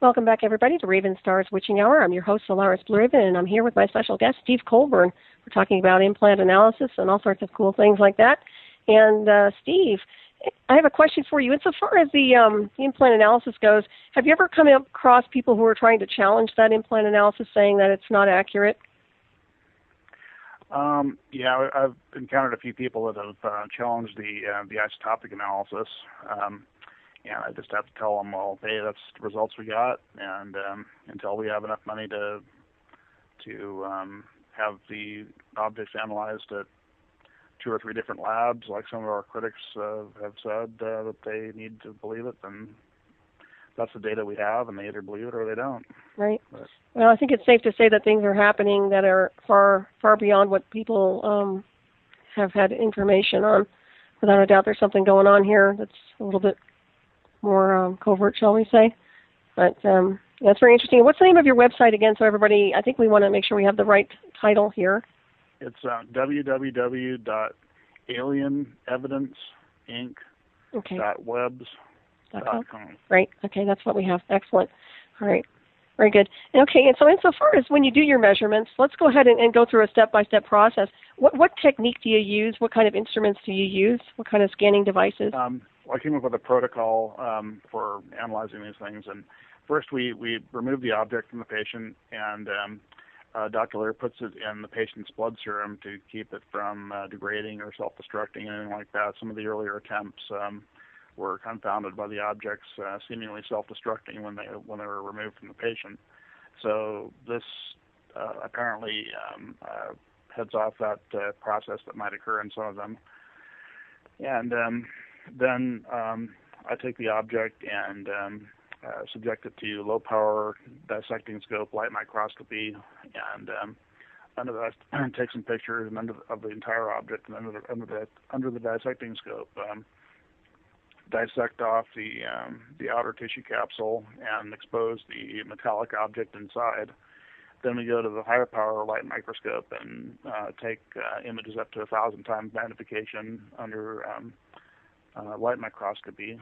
Welcome back, everybody, to Ravenstar's Witching Hour. I'm your host, Solaris Blue Raven, and I'm here with my special guest, Steve Colbern. We're talking about implant analysis and all sorts of cool things like that. And, Steve, I have a question for you. Insofar as the implant analysis goes, have you ever come across people who are trying to challenge that implant analysis, saying that it's not accurate? Yeah, I've encountered a few people that have challenged the isotopic analysis. And I just have to tell them, well, hey, that's the results we got, and until we have enough money to have the objects analyzed at 2 or 3 different labs, like some of our critics have said that they need to believe it, then that's the data we have, and they either believe it or they don't. Right. Well, I think it's safe to say that things are happening that are far, far beyond what people have had information on. Without a doubt, there's something going on here that's a little bit more covert, shall we say. But that's very interesting. What's the name of your website again, so everybody, I think we want to make sure we have the right title here. It's www.alienevidenceinc.webs.com. Right. Okay, that's what we have. Excellent. All right. Very good. Okay, and so insofar as when you do your measurements, let's go ahead and go through a step-by-step process. What technique do you use? What kind of instruments do you use? What kind of scanning devices? I came up with a protocol for analyzing these things. And first we remove the object from the patient, and Dr. Leir puts it in the patient's blood serum to keep it from degrading or self-destructing, anything like that. Some of the earlier attempts were confounded by the objects seemingly self-destructing when they were removed from the patient. So this apparently heads off that process that might occur in some of them. And then I take the object and subject it to low-power dissecting scope light microscopy, and under that take some pictures and of the entire object, and under the dissecting scope dissect off the outer tissue capsule and expose the metallic object inside. Then we go to the higher power light microscope and take images up to 1,000 times magnification under light microscopy.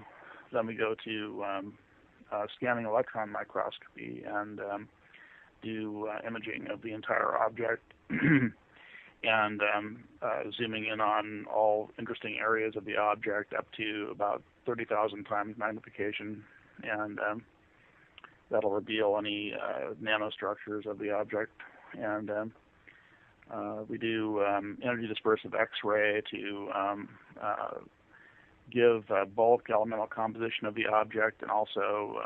Then we go to scanning electron microscopy and do imaging of the entire object and zooming in on all interesting areas of the object up to about 30,000 times magnification, and that'll reveal any nanostructures of the object. And we do energy dispersive X-ray to give bulk elemental composition of the object, and also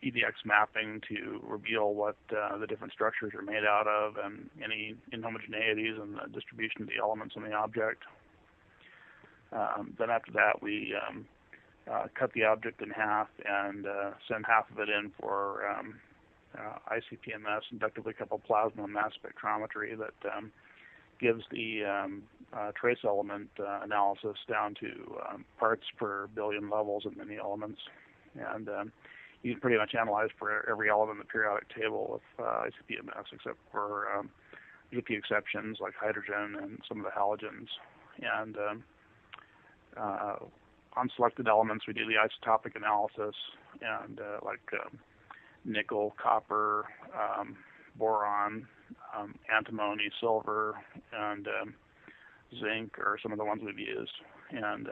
EDX mapping to reveal what the different structures are made out of and any inhomogeneities and the distribution of the elements in the object. Then after that, we cut the object in half and send half of it in for ICP-MS, inductively coupled plasma mass spectrometry, that gives the trace element analysis down to parts per billion levels of many elements. And you can pretty much analyze for every element in the periodic table with ICP-MS, except for a few exceptions like hydrogen and some of the halogens. And on selected elements, we do the isotopic analysis, and like nickel, copper, boron, antimony, silver, and zinc are some of the ones we've used. And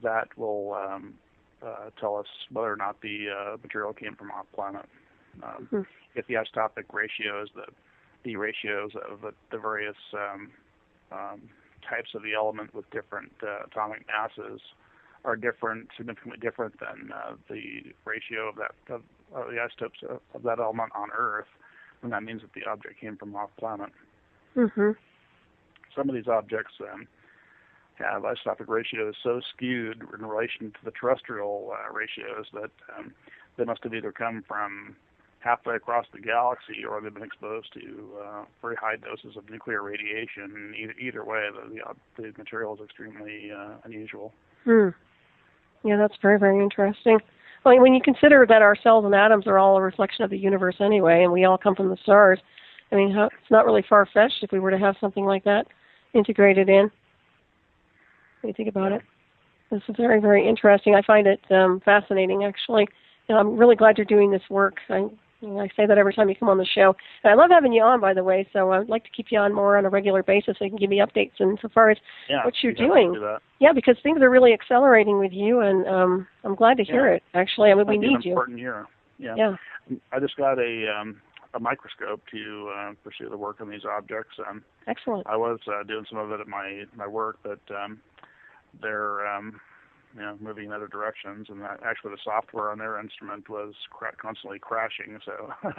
that will tell us whether or not the material came from off planet. If the isotopic ratios, the ratios of the various types of the element with different atomic masses are different, significantly different than the ratio of the isotopes of that element on Earth, and that means that the object came from off planet. Some of these objects have isotopic ratios so skewed in relation to the terrestrial ratios that they must have either come from halfway across the galaxy, or they've been exposed to very high doses of nuclear radiation. Either way, the material is extremely unusual. Yeah, that's very, very interesting. Well, when you consider that our cells and atoms are all a reflection of the universe anyway, and we all come from the stars, I mean, it's not really far-fetched if we were to have something like that integrated in. What do you think about it? This is very, very interesting. I find it fascinating, actually. And I'm really glad you're doing this work. I say that every time you come on the show. And I love having you on, by the way, so I'd like to keep you on more on a regular basis so you can give me updates insofar as what you're doing. Do that. Yeah, because things are really accelerating with you, and I'm glad to hear it, actually. I mean, we need you. It's an important year. Yeah. I just got a microscope to pursue the work on these objects. Excellent. I was doing some of it at my work, but they're moving in other directions, and actually the software on their instrument was constantly crashing, so I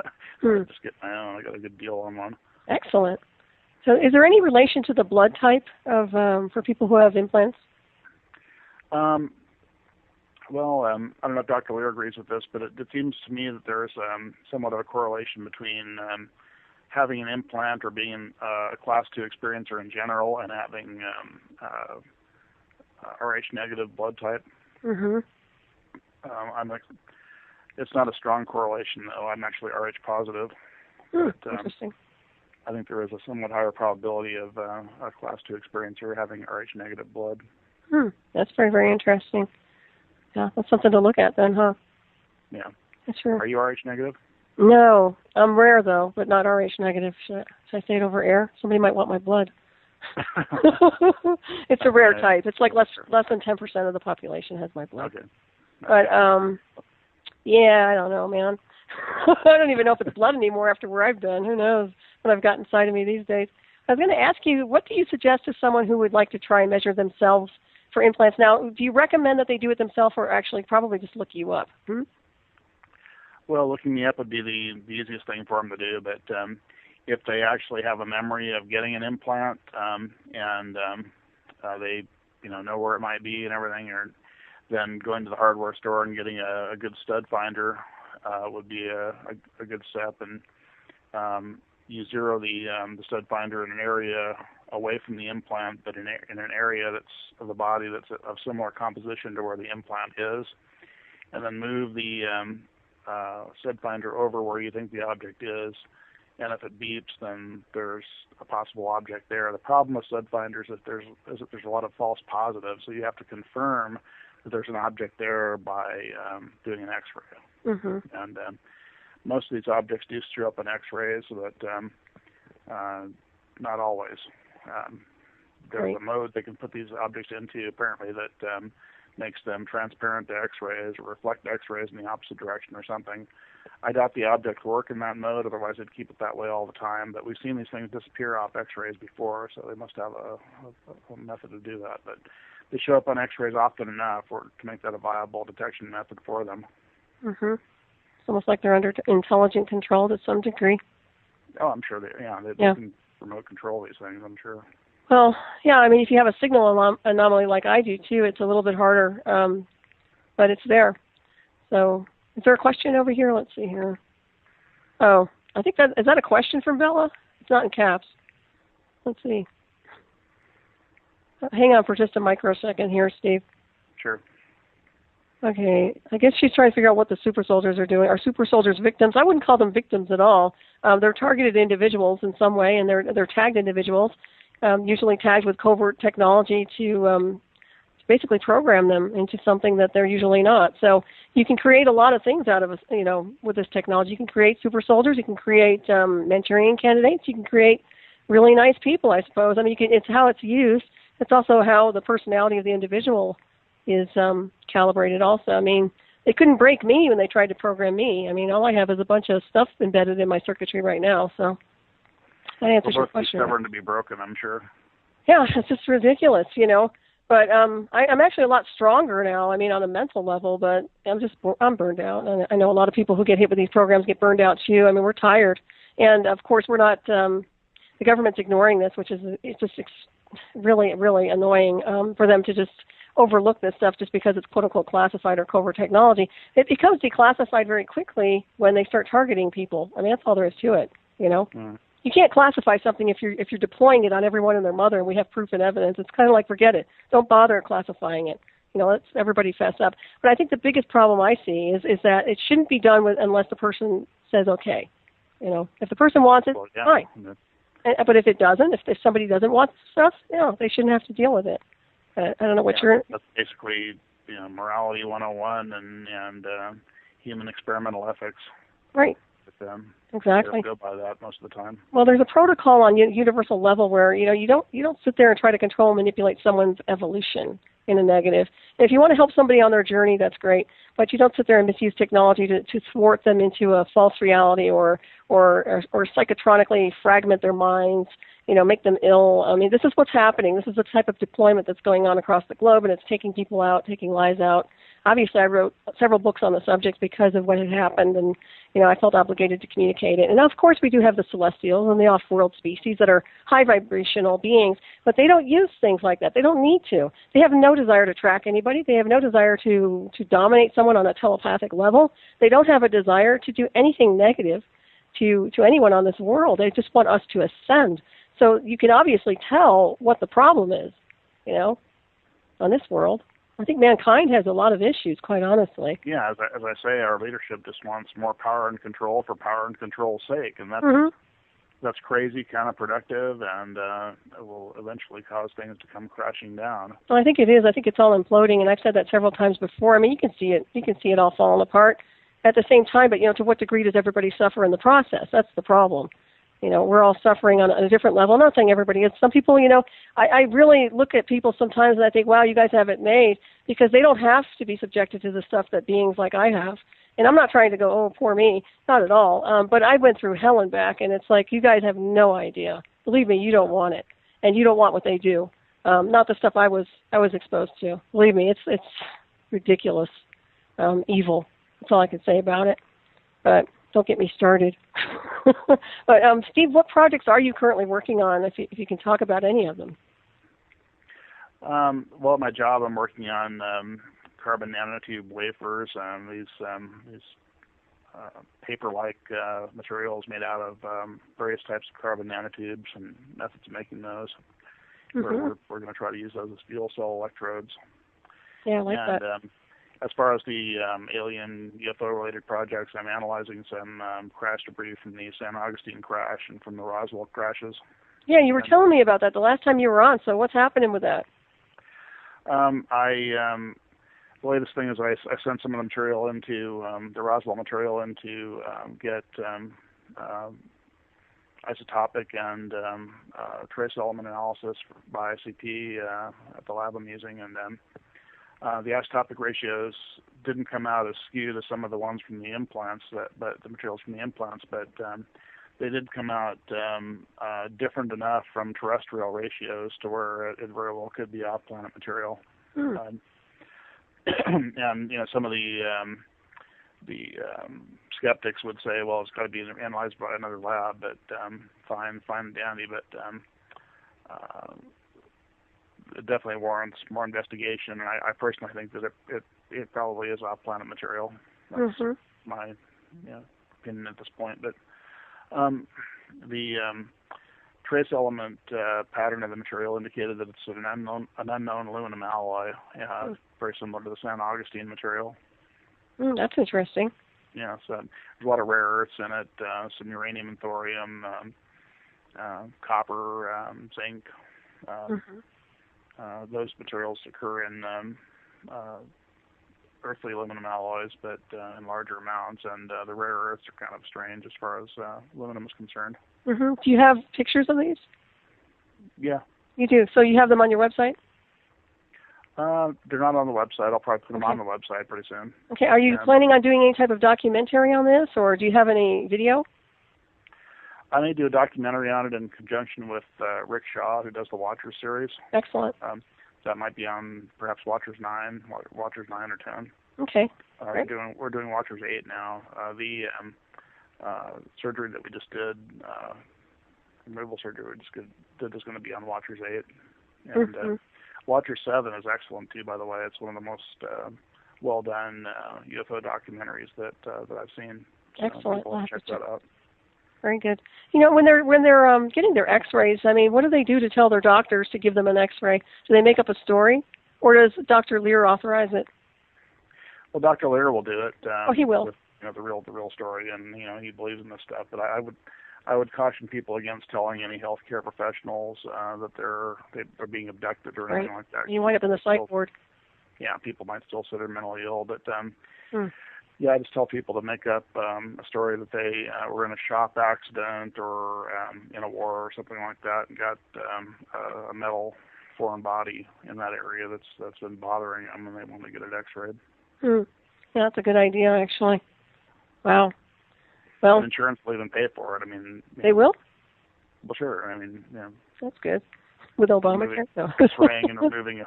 just get my own. I got a good deal on one. Excellent. So is there any relation to the blood type of for people who have implants? Well, I don't know if Dr. Leir agrees with this, but it seems to me that there's somewhat of a correlation between having an implant or being a Class 2 experiencer in general and having Rh negative blood type. Mm-hmm. It's not a strong correlation, though. I'm actually Rh positive. Interesting. I think there is a somewhat higher probability of a Class 2 experiencer having Rh negative blood. That's very, very interesting. Yeah, that's something to look at then, huh? Yeah. That's true. Are you Rh negative? No, I'm rare though, but not Rh negative. Should I say it over air? Somebody might want my blood. It's a rare type. It's like less than 10% of the population has my blood. Okay. But yeah, I don't know, man. I don't even know if it's blood anymore after where I've been. Who knows what I've got inside of me these days? I was going to ask you, what do you suggest to someone who would like to try and measure themselves for implants? Now, do you recommend that they do it themselves, or actually probably just look you up? Well, looking me up would be the easiest thing for them to do, but if they actually have a memory of getting an implant and they know where it might be and everything, or then going to the hardware store and getting a good stud finder would be a good step, and you zero the stud finder in an area away from the implant, but in an area that's of the body that's of similar composition to where the implant is, and then move the stud finder over where you think the object is, and if it beeps, then there's a possible object there. The problem with stud finders is that there's a lot of false positives, so you have to confirm that there's an object there by doing an X-ray. Mm-hmm. And most of these objects do screw up an X-ray, so that not always. There's a mode they can put these objects into, apparently, that makes them transparent to X-rays or reflect X-rays in the opposite direction or something. I doubt the objects work in that mode, otherwise they'd keep it that way all the time. But we've seen these things disappear off X-rays before, so they must have a method to do that. But they show up on X-rays often enough to make that a viable detection method for them. Mm-hmm. It's almost like they're under intelligent control to some degree. Oh, I'm sure they can remote control these things, I'm sure. Well, yeah, I mean, if you have a signal anomaly like I do, too, it's a little bit harder, but it's there. So, is there a question over here? Let's see here. Oh, I think is that a question from Bella? It's not in caps. Let's see. Hang on for just a microsecond here, Steve. Sure. Okay, I guess she's trying to figure out what the super soldiers are doing. Are super soldiers victims? I wouldn't call them victims at all. They're targeted individuals in some way, and they're tagged individuals, usually tagged with covert technology to basically program them into something that they're usually not. So you can create a lot of things out of with this technology. You can create super soldiers. You can create Manchurian candidates. You can create really nice people, I suppose. I mean, it's how it's used. It's also how the personality of the individual is calibrated also. I mean, they couldn't break me when they tried to program me. I mean, all I have is a bunch of stuff embedded in my circuitry right now. So that answers your question. Stubborn to be broken, I'm sure. Yeah, it's just ridiculous, But I'm actually a lot stronger now. I mean, on a mental level, but I'm burned out. And I know a lot of people who get hit with these programs get burned out too. I mean, we're tired, and of course, we're not. The government's ignoring this, which is really, really annoying for them to just overlook this stuff just because it's quote-unquote classified or covert technology. It becomes declassified very quickly when they start targeting people. I mean, that's all there is to it, Mm. You can't classify something if you're deploying it on everyone and their mother, and we have proof and evidence. It's kind of like, forget it. Don't bother classifying it. Let's everybody fess up. But I think the biggest problem I see is that it shouldn't be done unless the person says okay. If the person wants it, fine. Mm-hmm. But if it doesn't, if somebody doesn't want stuff, they shouldn't have to deal with it. I don't know what That's basically, morality 101, and human experimental ethics. Right. But, exactly. They don't go by that most of the time. Well, there's a protocol on universal level where you don't sit there and try to control and manipulate someone's evolution in a negative. And if you want to help somebody on their journey, that's great. But you don't sit there and misuse technology to thwart them into a false reality or psychotronically fragment their minds, make them ill. I mean, this is what's happening. This is the type of deployment that's going on across the globe, and it's taking people out, taking lives out. Obviously, I wrote several books on the subject because of what had happened, and I felt obligated to communicate it. And of course, we do have the celestials and the off-world species that are high vibrational beings, but they don't use things like that. They don't need to. They have no desire to track anybody. They have no desire to dominate someone on a telepathic level. They don't have a desire to do anything negative to anyone on this world. They just want us to ascend. So you can obviously tell what the problem is, on this world. I think mankind has a lot of issues, quite honestly. Yeah, as I say, our leadership just wants more power and control for power and control's sake, and that's crazy, counterproductive, and it will eventually cause things to come crashing down. Well, I think it is. I think it's all imploding, and I've said that several times before. I mean, you can see it. You can see it all falling apart at the same time, but to what degree does everybody suffer in the process? That's the problem. We're all suffering on a different level. I'm not saying everybody is. Some people, I really look at people sometimes and I think, wow, you guys have it made, because they don't have to be subjected to the stuff that beings like I have. And I'm not trying to go, oh, poor me. Not at all. But I went through hell and back, and it's like, you guys have no idea. Believe me, you don't want it. And you don't want what they do. Not the stuff I was exposed to. Believe me, it's ridiculous. Evil. That's all I can say about it. But don't get me started. But Steve, what projects are you currently working on, if you can talk about any of them? Well, at my job, I'm working on carbon nanotube wafers, these paper-like materials made out of various types of carbon nanotubes and methods of making those. We're going to try to use those as fuel cell electrodes. Yeah, I like that. As far as the alien UFO-related projects, I'm analyzing some crash debris from the San Augustine crash and from the Roswell crashes. Yeah, you were telling me about that the last time you were on, so what's happening with that? The latest thing is I sent some of the material into, the Roswell material into get isotopic and trace element analysis by ICP at the lab I'm using, and the isotopic ratios didn't come out as skewed as some of the ones from the implants, but the materials from the implants, but they did come out different enough from terrestrial ratios to where it very well could be off-planet material. And some of the skeptics would say, well, it's got to be analyzed by another lab, but fine and dandy, but it definitely warrants more investigation, and I personally think that it probably is off-planet material. That's my opinion at this point. But the trace element pattern of the material indicated that it's an unknown aluminum alloy, very similar to the San Augustine material. That's interesting. Yeah, so there's a lot of rare earths in it, some uranium and thorium, copper, zinc. Those materials occur in earthly aluminum alloys, but in larger amounts, and the rare earths are kind of strange as far as aluminum is concerned. Do you have pictures of these? Yeah. You do? So you have them on your website? They're not on the website. I'll probably put them on the website pretty soon. Okay. Are you planning on doing any type of documentary on this, or do you have any video? I may do a documentary on it in conjunction with Rick Shaw, who does the Watchers series. Excellent. That might be on perhaps Watchers 9 or 10. Okay. We're doing Watchers 8 now. The surgery that we just did, removal surgery we just did, is going to be on Watchers 8. And Watchers 7 is excellent too, by the way. It's one of the most well done UFO documentaries that I've seen. Excellent. Check that out. Very good. When they're getting their X-rays, I mean, what do they do to tell their doctors to give them an X-ray? Do they make up a story, or does Dr. Leir authorize it? Well, Dr. Leir will do it. He will. With, the real story, and he believes in this stuff. But I would caution people against telling any healthcare professionals that they're being abducted or anything like that. You wind up in the psych ward. Yeah, people might still say they're mentally ill, but Yeah, I just tell people to make up a story that they were in a shop accident or in a war or something like that, and got a metal foreign body in that area that's been bothering them, and they want to get it X-rayed. Yeah, that's a good idea, actually. Wow. Well, and insurance will even pay for it. I mean, they will? Well, sure. I mean, yeah. That's good. With Obamacare, no. Spraying and removing a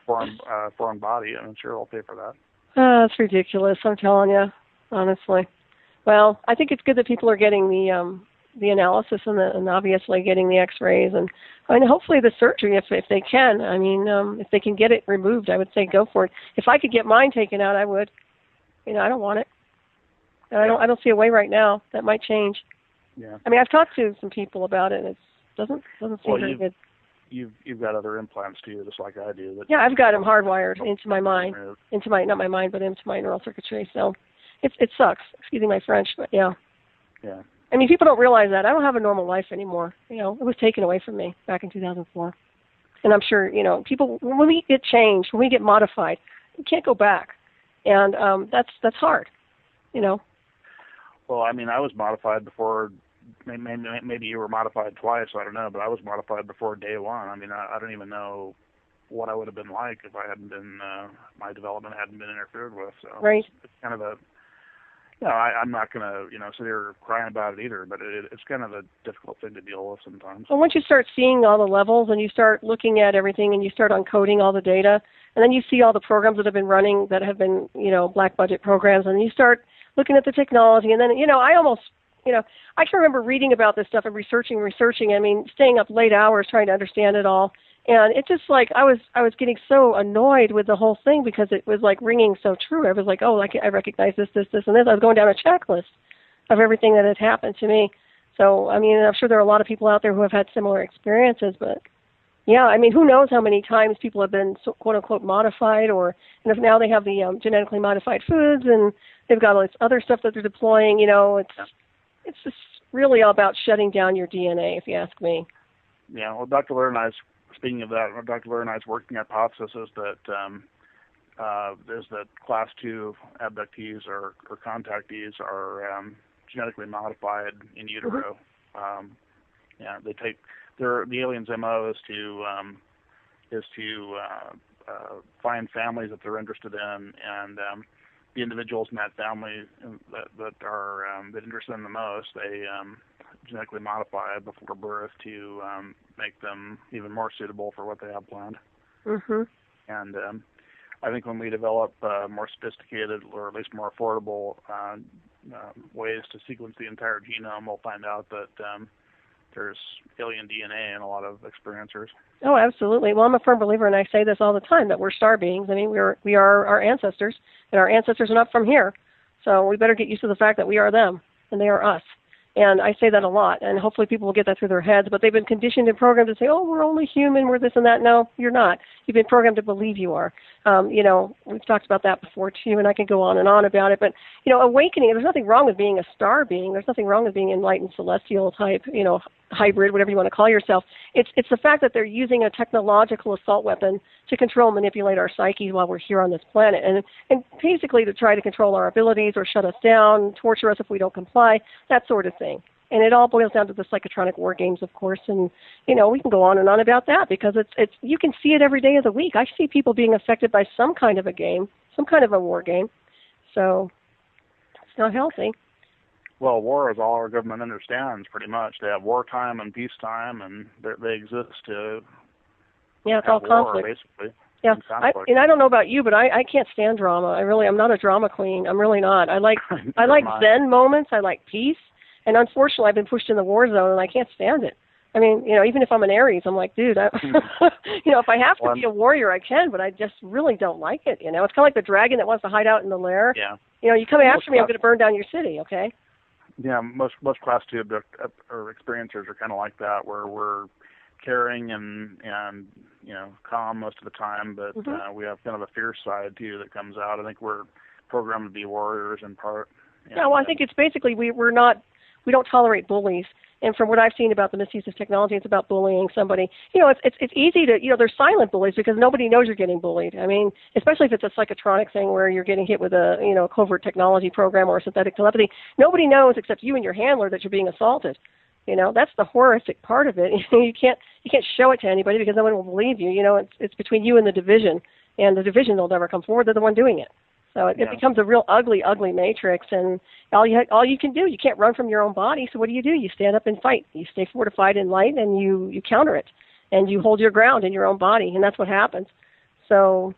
foreign body, I'm sure they'll pay for that. That's ridiculous. I'm telling you, honestly. Well, I think it's good that people are getting the analysis and obviously getting the X-rays and hopefully the surgery if they can. I mean, if they can get it removed, I would say go for it. If I could get mine taken out, I would. I don't want it. And I don't see a way right now. That might change. Yeah. I mean, I've talked to some people about it, and it doesn't seem very good. You've got other implants too, just like I do. Yeah, I've got them hardwired into my mind, not my mind, but into my neural circuitry. So it sucks. Excuse my French, but yeah. Yeah. I mean, people don't realize that I don't have a normal life anymore. It was taken away from me back in 2004, and I'm sure people when we get changed, when we get modified, we can't go back, and that's hard. Well, I mean, I was modified before. Maybe you were modified twice. I don't know, but I was modified before day one. I mean, I don't even know what I would have been like if I hadn't been my development hadn't been interfered with. So right. It's kind of a I'm not going to sit here crying about it either, but it's kind of a difficult thing to deal with sometimes. Well, once you start seeing all the levels and you start looking at everything and you start uncoding all the data, and then you see all the programs that have been running that have been black budget programs, and you start looking at the technology, and then I almost I can remember reading about this stuff and researching. I mean, staying up late hours trying to understand it all. And it just like I was getting so annoyed with the whole thing because it was like ringing so true. I was like, oh, I recognize this, and this. I was going down a checklist of everything that had happened to me. So, I mean, I'm sure there are a lot of people out there who have had similar experiences. But, yeah, I mean, who knows how many times people have been, quote-unquote, modified, and if now they have the genetically modified foods and they've got all this other stuff that they're deploying, it's just really all about shutting down your DNA, if you ask me. Yeah, well, Dr. Leir and I, speaking of that, Dr. Leir and I's working hypothesis is that there's that class 2 abductees or contactees are genetically modified in utero. Mm-hmm. The aliens' MO is to find families that they're interested in, and the individuals in that family that are interested in the most, they genetically modify before birth to make them even more suitable for what they have planned. Mm-hmm. And I think when we develop more sophisticated or at least more affordable ways to sequence the entire genome, we'll find out that there's alien DNA in a lot of experiencers. Oh, absolutely. Well, I'm a firm believer, and I say this all the time, that we're star beings. I mean, we are our ancestors, and our ancestors are not from here. So we better get used to the fact that we are them, and they are us. And I say that a lot, and hopefully people will get that through their heads. But they've been conditioned and programmed to say, oh, we're only human, we're this and that. No, you're not. You've been programmed to believe you are. We've talked about that before, too, and I could go on and on about it. But, awakening, there's nothing wrong with being a star being. There's nothing wrong with being enlightened celestial type, hybrid, whatever you want to call yourself. It's the fact that they're using a technological assault weapon to control and manipulate our psyches while we're here on this planet, and basically to try to control our abilities or shut us down, torture us if we don't comply, that sort of thing. And it all boils down to the psychotronic war games, of course, and we can go on and on about that because it's you can see it every day of the week. I see people being affected by some kind of a game, some kind of a war game. So it's not healthy. Well, war is all our government understands, pretty much. They have wartime and peacetime, and they exist to it's all conflict, basically. Yeah, I don't know about you, but I can't stand drama. I'm not a drama queen. I'm really not. I like Zen moments. I like peace, and unfortunately, I've been pushed in the war zone, and I can't stand it. I mean, even if I'm an Aries, I'm like, dude, if I have to be a warrior, I can, but I just really don't like it. It's kind of like the dragon that wants to hide out in the lair. Yeah. You come after me, I'm going to burn down your city. Okay. Yeah, most class 2 or experiencers are kind of like that, where we're caring and calm most of the time, but mm-hmm. We have kind of a fierce side too that comes out. I think we're programmed to be warriors in part. Yeah, well, I think it's basically we don't tolerate bullies, And from what I've seen about the misuse of technology, it's about bullying somebody. It's easy to, there's silent bullies because nobody knows you're getting bullied. I mean, especially if it's a psychotronic thing where you're getting hit with a covert technology program or a synthetic telepathy. Nobody knows except you and your handler that you're being assaulted. That's the horrific part of it. You can't show it to anybody because no one will believe you. It's between you and the division, and the division will never come forward. They're the one doing it. So it becomes a real ugly, ugly matrix, and all you can do, you can't run from your own body, so what do? You stand up and fight. You stay fortified in light, and you counter it, and you hold your ground in your own body, and that's what happens. So,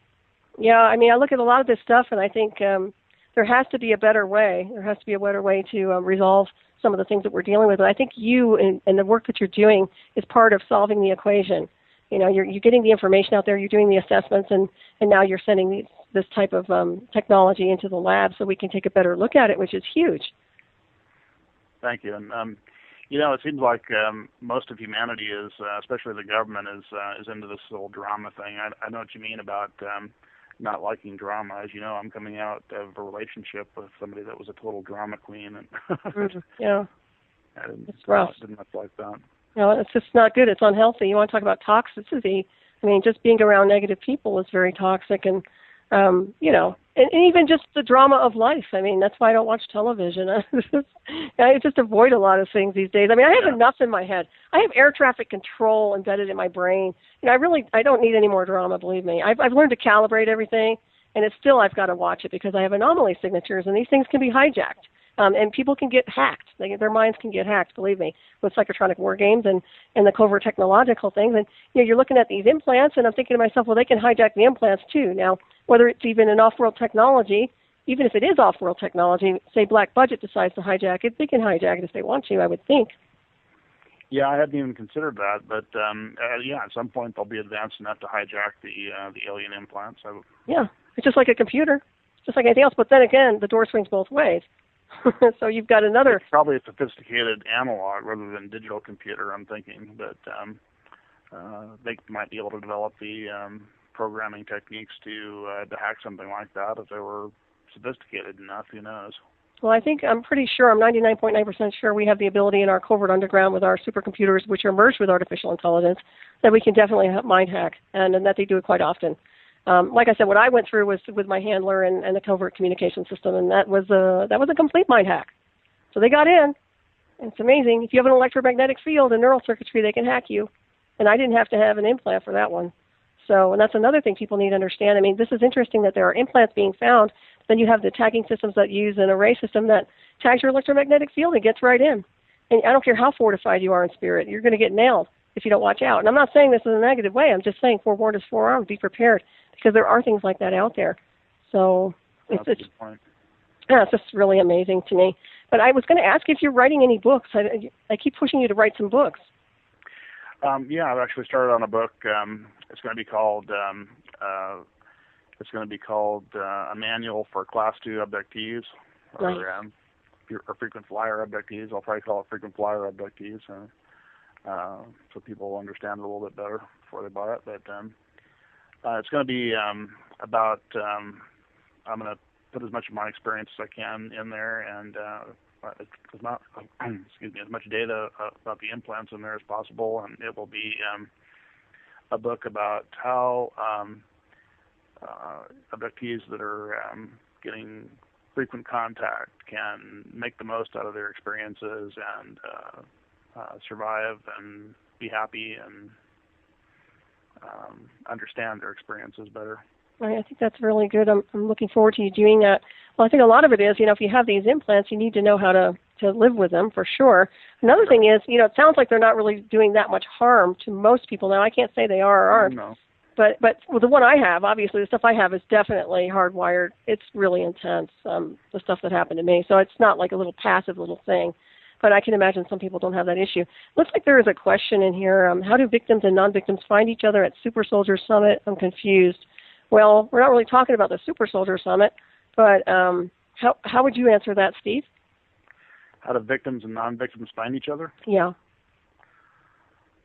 I look at a lot of this stuff, and I think there has to be a better way. There has to be a better way to resolve some of the things that we're dealing with. And I think you and the work that you're doing is part of solving the equation. You're getting the information out there, you're doing the assessments, and now you're sending this type of technology into the lab so we can take a better look at it, which is huge. Thank you. And it seems like most of humanity is, especially the government, is into this little drama thing. I know what you mean about not liking drama. As you know, I'm coming out of a relationship with somebody that was a total drama queen, and yeah, it's rough. Didn't much like that. It's just not good. It's unhealthy. You want to talk about toxicity? Just being around negative people is very toxic, and and even just the drama of life. That's why I don't watch television. I just avoid a lot of things these days. I have enough in my head. I have air traffic control embedded in my brain. I don't need any more drama, believe me. I've learned to calibrate everything, and it's still I've got to watch it because I have anomaly signatures, and these things can be hijacked. And people can get hacked. Their minds can get hacked, believe me, with psychotronic war games and the covert technological things. And you're looking at these implants, and I'm thinking to myself, well, they can hijack the implants too. Now, whether it's even an off-world technology, even if it is off-world technology, say Black Budget decides to hijack it, they can hijack it if they want to, I would think. Yeah, I hadn't even considered that, but at some point they'll be advanced enough to hijack the alien implants. Yeah, it's just like a computer, just like anything else. But then again, the door swings both ways. So you've got another. It's probably a sophisticated analog rather than digital computer, I'm thinking, but they might be able to develop the programming techniques to hack something like that if they were sophisticated enough. Who knows? Well, I'm pretty sure, I'm 99.9% sure we have the ability in our covert underground with our supercomputers, which are merged with artificial intelligence, that we can definitely mind hack, and that they do it quite often. Like I said, what I went through was with my handler and the covert communication system, and that was a complete mind hack. So they got in. It's amazing. If you have an electromagnetic field and neural circuitry, they can hack you. And I didn't have to have an implant for that one. So, and that's another thing people need to understand. This is interesting that there are implants being found. Then you have the tagging systems that use an array system that tags your electromagnetic field and gets right in. And I don't care how fortified you are in spirit, you're going to get nailed if you don't watch out. And I'm not saying this in a negative way. I'm just saying forewarned is forearmed. Be prepared, because there are things like that out there. So it's just really amazing to me. But I was going to ask if you're writing any books. I keep pushing you to write some books. I've actually started on a book. It's going to be called A Manual for Class 2 Abductees, or Frequent Flyer Abductees. I'll probably call it Frequent Flyer Abductees, so people will understand it a little bit better before they buy it. But it's going to be about. I'm going to put as much of my experience as I can in there, and as much data about the implants in there as possible. And it will be a book about how abductees that are getting frequent contact can make the most out of their experiences and survive and be happy and understand their experiences better. Right, I think that's really good. I'm looking forward to you doing that. Well, I think a lot of it is, if you have these implants, you need to know how to live with them for sure. Another thing is, it sounds like they're not really doing that much harm to most people. Now, I can't say they are or aren't. No. But the one I have, obviously, the stuff I have is definitely hardwired. It's really intense, the stuff that happened to me. So it's not like a little passive little thing. But I can imagine some people don't have that issue. Looks like there is a question in here. How do victims and non-victims find each other at Super Soldier Summit? I'm confused. Well, we're not really talking about the Super Soldier Summit, but how would you answer that, Steve? How do victims and non-victims find each other? Yeah.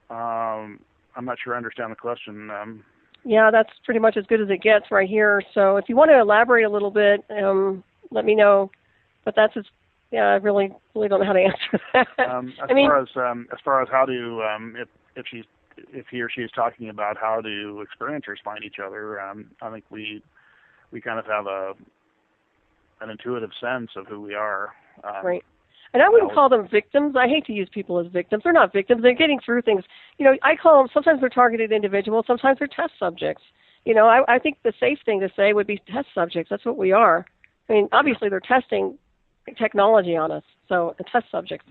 I'm not sure I understand the question. Yeah, that's pretty much as good as it gets right here. So if you want to elaborate a little bit, let me know. But that's I really don't know how to answer that. As far as how to if he or she is talking about how do experiencers find each other, I think we kind of have an intuitive sense of who we are. Right. And I wouldn't call them victims. I hate to use people as victims. They're not victims. They're getting through things. I call them, sometimes they're targeted individuals, sometimes they're test subjects. I think the safe thing to say would be test subjects. That's what we are. I mean, obviously they're testing technology on us, so the test subjects,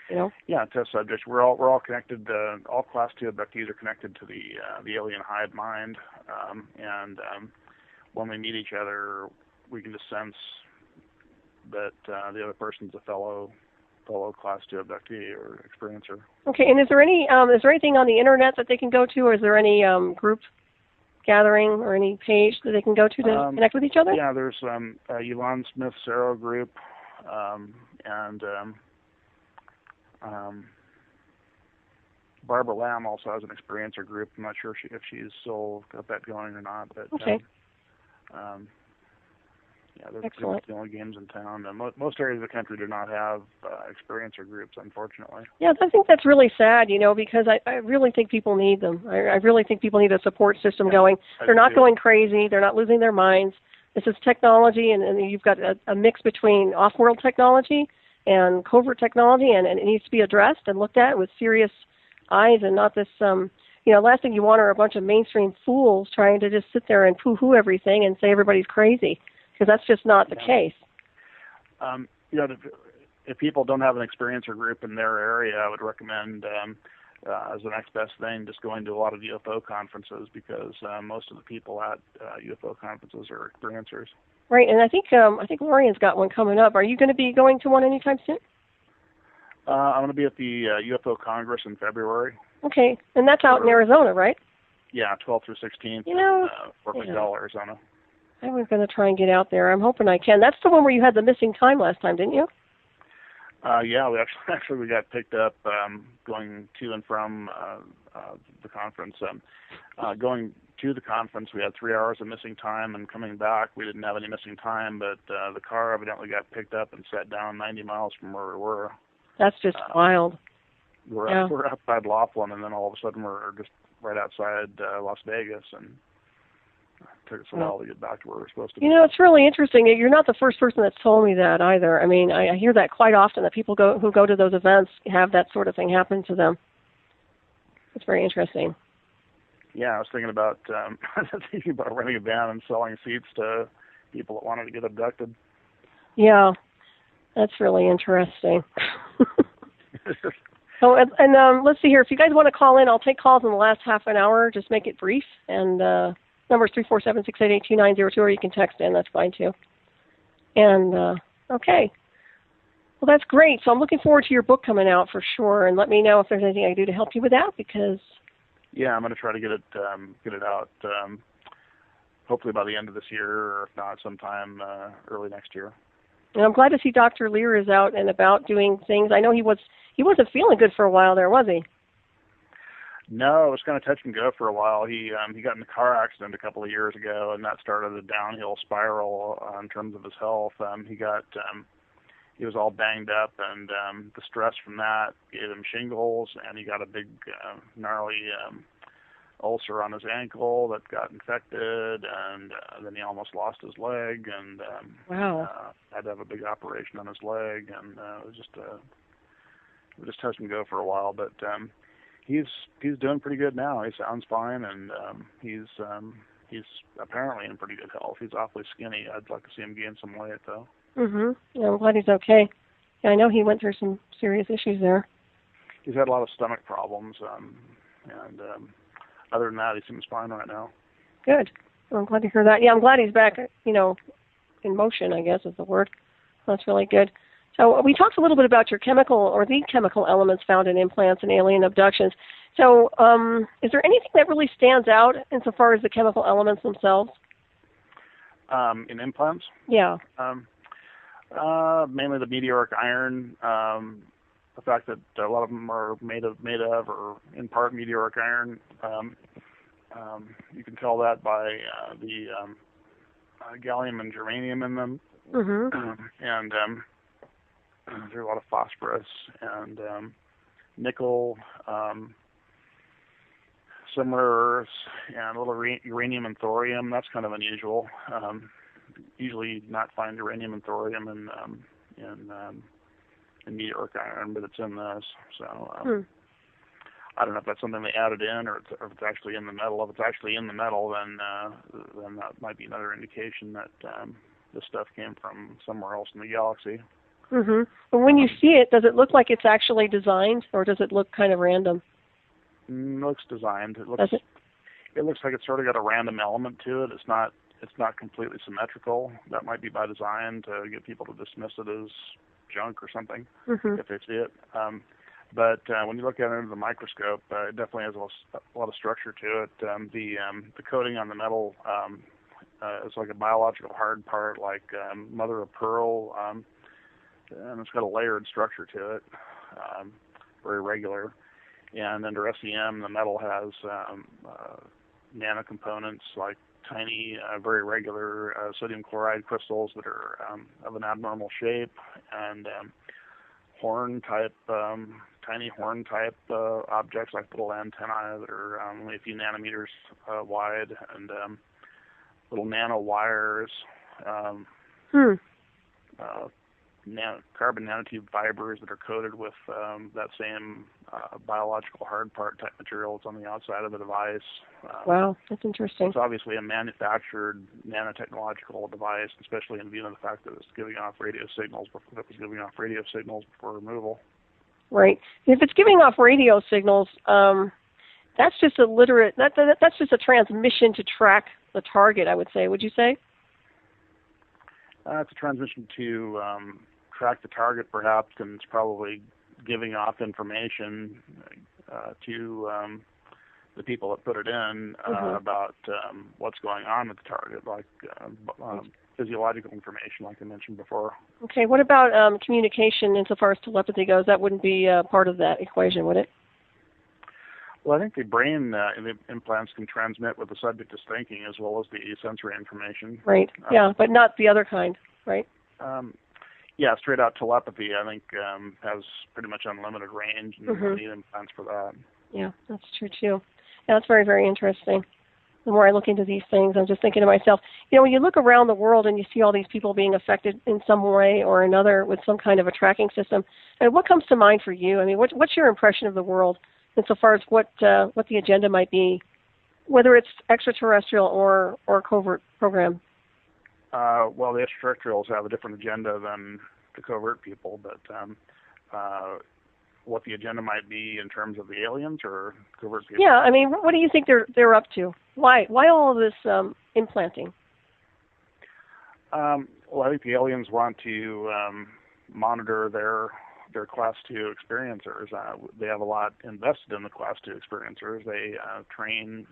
Yeah, test subjects. We're all connected. All class 2 abductees are connected to the alien hive mind, and when we meet each other, we can just sense that the other person's a fellow class 2 abductee or experiencer. Okay, and is there anything on the internet that they can go to, or is there any group gathering or any page that they can go to connect with each other? Yeah, there's Elon Smith Sero group, and Barbara Lamb also has an experiencer group. I'm not sure if she's still got that going or not, but okay. They're excellent. The only games in town. Most areas of the country do not have experiencer groups, unfortunately. Yeah, I think that's really sad, because I really think people need them. I really think people need a support system going. They're not going crazy. They're not losing their minds. This is technology, and you've got a mix between off-world technology and covert technology, and it needs to be addressed and looked at with serious eyes and not this, last thing you want are a bunch of mainstream fools trying to just sit there and poo-hoo everything and say everybody's crazy. Because that's just not the case. If people don't have an experiencer group in their area, I would recommend, as the next best thing, just going to a lot of UFO conferences, because most of the people at UFO conferences are experiencers. Right, and I think Lorian's got one coming up. Are you going to be going to one anytime soon? I'm going to be at the UFO Congress in February. Okay, and that's out in Arizona, right? Yeah, 12th through 16th. Phoenix, Arizona. I was going to try and get out there. I'm hoping I can. That's the one where you had the missing time last time, didn't you? Yeah, we actually got picked up going to and from the conference. Going to the conference, we had 3 hours of missing time, and coming back, we didn't have any missing time, but the car evidently got picked up and set down 90 miles from where we were. That's just wild. We're outside Laughlin, and then all of a sudden we're just right outside Las Vegas, and it took us a while to get back to where we're supposed to be. It's really interesting. You're not the first person that's told me that either. I mean, I hear that quite often, that people who go to those events have that sort of thing happen to them. It's very interesting. Yeah, I was thinking about renting a van and selling seats to people that wanted to get abducted. Yeah, that's really interesting. So, and let's see here. If you guys want to call in, I'll take calls in the last half an hour. Just make it brief. And number is 347-688-2902, or you can text in. That's fine, too. And, okay. Well, that's great. So I'm looking forward to your book coming out for sure. And let me know if there's anything I can do to help you with that, because... Yeah, I'm going to try to get it out hopefully by the end of this year, or if not, sometime early next year. And I'm glad to see Dr. Leir is out and about doing things. I know he wasn't feeling good for a while there, was he? No, it was kind of touch and go for a while. He got in a car accident a couple of years ago, and that started a downhill spiral in terms of his health. He was all banged up, and the stress from that gave him shingles, and he got a big, gnarly ulcer on his ankle that got infected, and then he almost lost his leg, and had to have a big operation on his leg, and it was just touch and go for a while. But he's doing pretty good now. He sounds fine, and he's apparently in pretty good health. He's awfully skinny. I'd like to see him gain some weight, though. Yeah, I'm glad he's okay. Yeah, I know he went through some serious issues there. He's had a lot of stomach problems, and other than that, he seems fine right now. Good. Well, I'm glad to hear that. Yeah, I'm glad he's back, in motion, I guess is the word. That's really good. So we talked a little bit about the chemical elements found in implants and alien abductions. So is there anything that really stands out insofar as the chemical elements themselves? In implants? Yeah. Mainly the meteoric iron, the fact that a lot of them are made of or in part meteoric iron. You can tell that by the gallium and germanium in them. Mm-hmm. And there's a lot of phosphorus and nickel, similar earths, and a little uranium and thorium. That's kind of unusual. Usually not find uranium and thorium in meteoric iron, but it's in this. So I don't know if that's something they added in or if it's actually in the metal. If it's actually in the metal, then that might be another indication that this stuff came from somewhere else in the galaxy. But when you see it, does it look like it's actually designed, or does it look kind of random? It looks designed. It looks like it's sort of got a random element to it. It's not completely symmetrical. That might be by design to get people to dismiss it as junk or something if they see it. But when you look at it under the microscope, it definitely has a lot of structure to it. The coating on the metal is like a biological hard part, like mother of pearl, and it's got a layered structure to it, very regular. And under SEM, the metal has nano components like tiny, very regular sodium chloride crystals that are of an abnormal shape, and tiny horn-type objects like little antennae that are only a few nanometers wide, and little nano wires, carbon nanotube fibers that are coated with that same biological hard part type material that's on the outside of the device. Wow, that's interesting. It's obviously a manufactured nanotechnological device, especially in view of the fact that it's giving off radio signals before removal. Right. If it's giving off radio signals, that's just that's just a transmission to track the target, I would say. Would you say? It's a transmission to track the target, perhaps, and it's probably giving off information to the people that put it in about what's going on with the target, like physiological information, like I mentioned before. Okay. What about communication insofar as telepathy goes? That wouldn't be part of that equation, would it? Well, I think the brain implants can transmit what the subject is thinking as well as the sensory information. Right. Yeah, but not the other kind, right? Yeah, straight out telepathy, I think, has pretty much unlimited range, and you need implants for that. Yeah, that's true too. Yeah, that's very, very interesting. The more I look into these things, I'm just thinking to myself, when you look around the world and you see all these people being affected in some way or another with some kind of a tracking system, what comes to mind for you? I mean, what's your impression of the world insofar as what the agenda might be, whether it's extraterrestrial or covert program? Well, the extraterrestrials have a different agenda than the covert people, but what the agenda might be in terms of the aliens or covert people? Yeah, I mean, what do you think they're up to? Why all of this implanting? Well, I think the aliens want to monitor their Class 2 experiencers. They have a lot invested in the Class 2 experiencers. They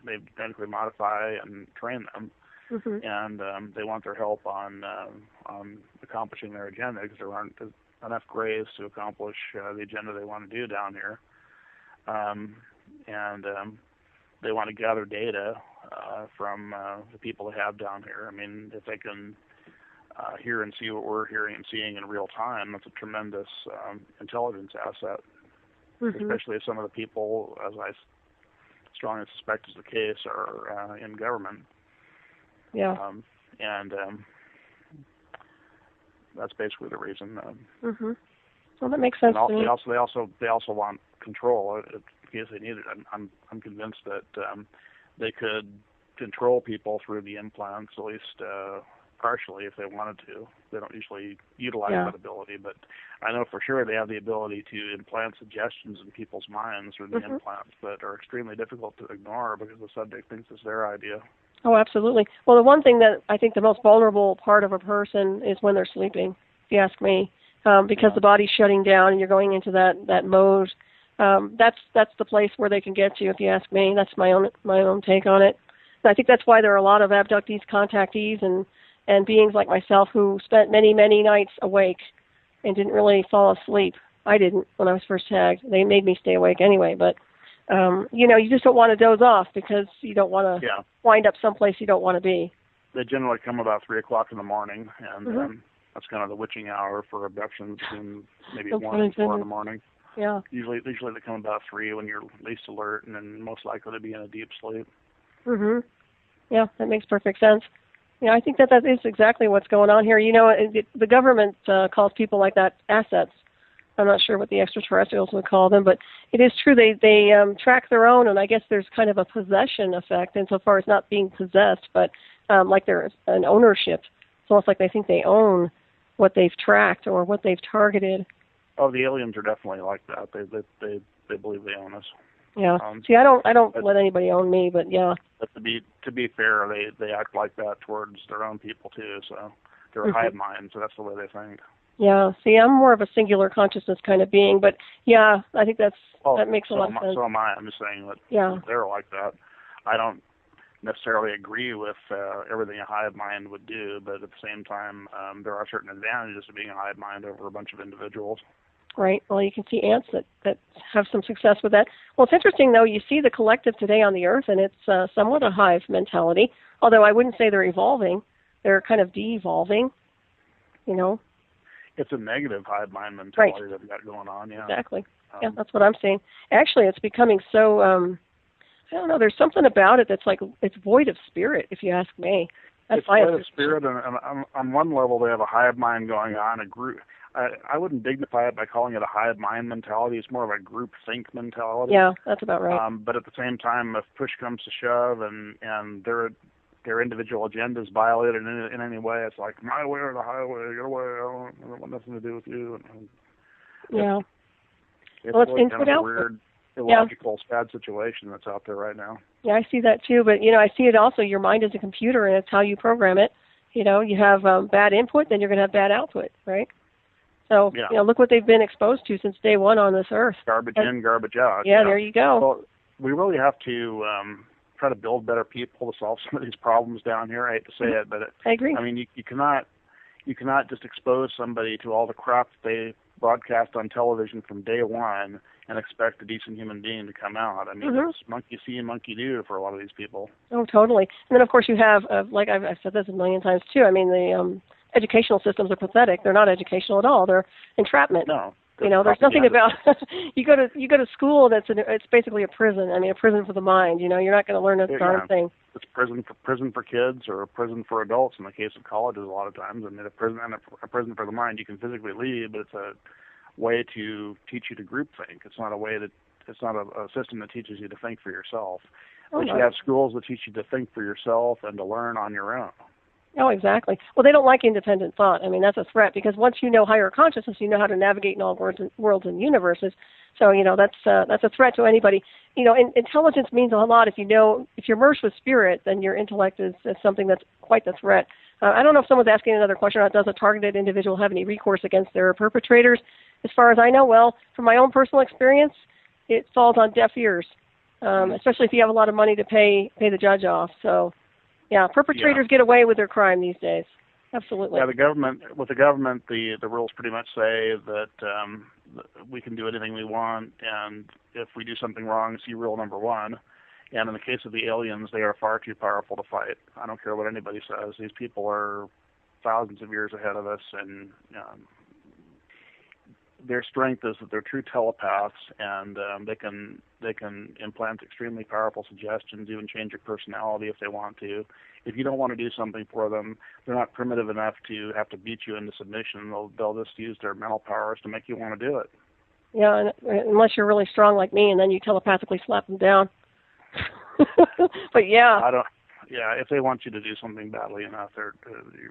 they genetically modify and train them, and they want their help on accomplishing their agenda, because there aren't enough grays to accomplish the agenda they want to do down here. And they want to gather data from the people they have down here. I mean, if they can hear and see what we're hearing and seeing in real time, that's a tremendous intelligence asset, especially if some of the people, as I strongly suspect is the case, are in government. Yeah. And that's basically the reason. Well, that makes sense. And they also want control in case they need it. I'm convinced that they could control people through the implants, at least partially, if they wanted to. They don't usually utilize that ability, but I know for sure they have the ability to implant suggestions in people's minds through the implants that are extremely difficult to ignore because the subject thinks it's their idea. Oh, absolutely. Well, the one thing that I think the most vulnerable part of a person is when they're sleeping, if you ask me, because the body's shutting down and you're going into that mode. That's the place where they can get you, if you ask me. That's my own take on it. And I think that's why there are a lot of abductees, contactees, and beings like myself who spent many, many nights awake and didn't really fall asleep. I didn't when I was first tagged. They made me stay awake anyway, but you just don't want to doze off because you don't want to wind up someplace you don't want to be. They generally come about 3 o'clock in the morning, and That's kind of the witching hour for abductions, between maybe No 1 and 4 in pun the morning. Yeah. Usually they come about 3 when you're least alert and then most likely to be in a deep sleep. Mhm. Yeah, that makes perfect sense. Yeah, I think that is exactly what's going on here. You know, the government calls people like that assets. I'm not sure what the extraterrestrials would call them, but it is true they track their own, and I guess there's kind of a possession effect insofar as not being possessed, but like there's an ownership. It's almost like they think they own what they've tracked or what they've targeted. Oh, the aliens are definitely like that. They believe they own us. Yeah. See, I don't let anybody own me, but yeah. But to be fair, they act like that towards their own people too. So they're a hive mind, so that's the way they think. Yeah. See, I'm more of a singular consciousness kind of being, but yeah, I think that makes a lot of sense. So am I. I'm just saying that they're like that. I don't necessarily agree with everything a hive mind would do, but at the same time, there are certain advantages to being a hive mind over a bunch of individuals. Right. Well, you can see ants that have some success with that. Well, it's interesting, though. You see the collective today on the Earth, and it's somewhat a hive mentality, although I wouldn't say they're evolving. They're kind of de-evolving, you know. It's a negative hive mind mentality that we've got going on, yeah. Exactly. Yeah, that's what I'm saying. Actually, it's becoming so, I don't know, there's something about it that's like, it's void of spirit, if you ask me. It's void of spirit, and on one level, they have a hive mind going on, a group. I wouldn't dignify it by calling it a hive mind mentality. It's more of a group think mentality. Yeah, that's about right. But at the same time, if push comes to shove and their individual agenda is violated in any way, it's like, my way or the highway, get away, I don't want nothing to do with you. Yeah. It's well, it's really input kind of a output. weird, illogical, sad situation that's out there right now. Yeah, I see that too. But, you know, I see it also. Your mind is a computer, and it's how you program it. You know, you have bad input, then you're going to have bad output, right? So, you know, look what they've been exposed to since day one on this Earth. Garbage in, garbage out. Yeah, there you go. Well, we really have to try to build better people to solve some of these problems down here. I hate to say it, but I agree. I mean, you cannot just expose somebody to all the crap that they broadcast on television from day one and expect a decent human being to come out. I mean, it's monkey see and monkey do for a lot of these people. Oh, totally. And then, of course, you have, like I've said this a million times, too, I mean, the educational systems are pathetic. They're not educational at all. They're entrapment. No. You know, there's nothing about you go to school it's basically a prison. I mean, a prison for the mind. You know, you're not going to learn a darn thing. It's prison for kids or a prison for adults in the case of colleges a lot of times. I mean, a prison for the mind. You can physically leave, but it's a way to teach you to group think. It's not a system that teaches you to think for yourself. But you have schools that teach you to think for yourself and to learn on your own. Oh, exactly. Well, they don't like independent thought. I mean, that's a threat because once you know higher consciousness, you know how to navigate in all worlds and universes. So, you know, that's a threat to anybody. You know, intelligence means a lot. If you're merged with spirit, then your intellect is something that's quite the threat. I don't know if someone's asking another question about does a targeted individual have any recourse against their perpetrators? As far as I know, well, from my own personal experience, it falls on deaf ears, especially if you have a lot of money to pay the judge off. So, yeah, perpetrators get away with their crime these days. Absolutely. Yeah, with the government, the rules pretty much say that we can do anything we want, and if we do something wrong, see rule number 1. And in the case of the aliens, they are far too powerful to fight. I don't care what anybody says. These people are thousands of years ahead of us, and their strength is that they're true telepaths, and they can implant extremely powerful suggestions, even change your personality if they want to. If you don't want to do something for them, they're not primitive enough to have to beat you into submission. They'll just use their mental powers to make you want to do it. Yeah, unless you're really strong like me, and then you telepathically slap them down. But yeah. Yeah, if they want you to do something badly enough,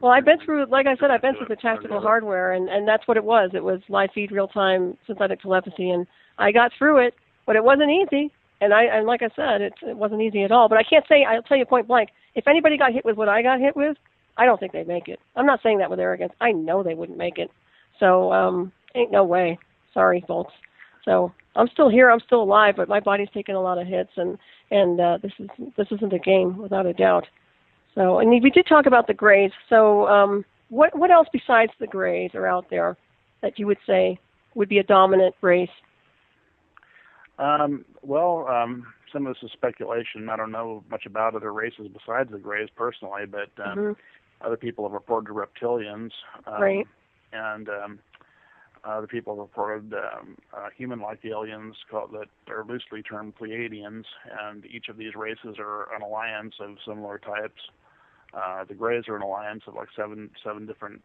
well, I've been through, like I said, I've been through the tactical hardware, and that's what it was. It was live feed, real time, synthetic telepathy, and I got through it, but it wasn't easy. And like I said, it wasn't easy at all. But I can't say, I'll tell you point blank, if anybody got hit with what I got hit with, I don't think they'd make it. I'm not saying that with arrogance. I know they wouldn't make it. So, ain't no way. Sorry, folks. So I'm still here. I'm still alive, but my body's taken a lot of hits, and this isn't a game without a doubt. So, and we did talk about the Greys. So, what else besides the Greys are out there that you would say would be a dominant race? Some of this is speculation. I don't know much about other races besides the Greys personally, but Other people have reported reptilians. Right. And other people have reported human-like aliens that are loosely termed Pleiadians, and each of these races are an alliance of similar types. The Greys are an alliance of like seven different